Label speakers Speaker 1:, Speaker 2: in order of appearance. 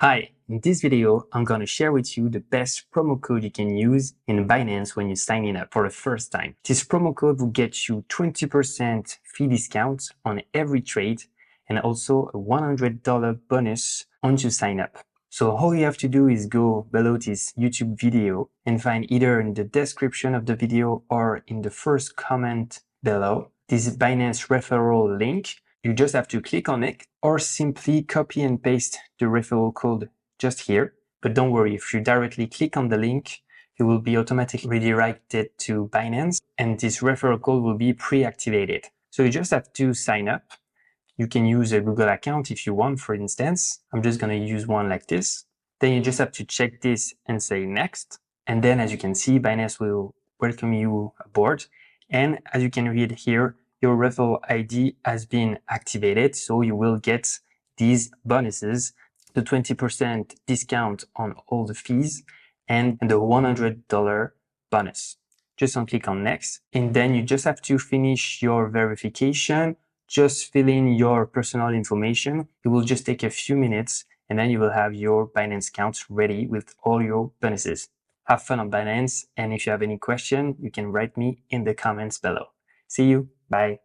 Speaker 1: Hi, in this video, I'm going to share with you the best promo code you can use in Binance when you're signing up for the first time. This promo code will get you 20% fee discount on every trade and also a $100 bonus once you sign up. So all you have to do is go below this YouTube video and find either in the description of the video or in the first comment below this Binance referral link. You just have to click on it or simply copy and paste the referral code just here. But don't worry, if you directly click on the link, you will be automatically redirected to Binance and this referral code will be pre-activated. So you just have to sign up. You can use a Google account if you want, for instance. I'm just going to use one like this. Then you just have to check this and say next. And then as you can see, Binance will welcome you aboard. And as you can read here, your referral ID has been activated, so you will get these bonuses, the 20% discount on all the fees and the $100 bonus. Just click on next, and then you just have to finish your verification, just fill in your personal information. It will just take a few minutes, and then you will have your Binance account ready with all your bonuses. Have fun on Binance, and if you have any question, you can write me in the comments below. See you. Bye.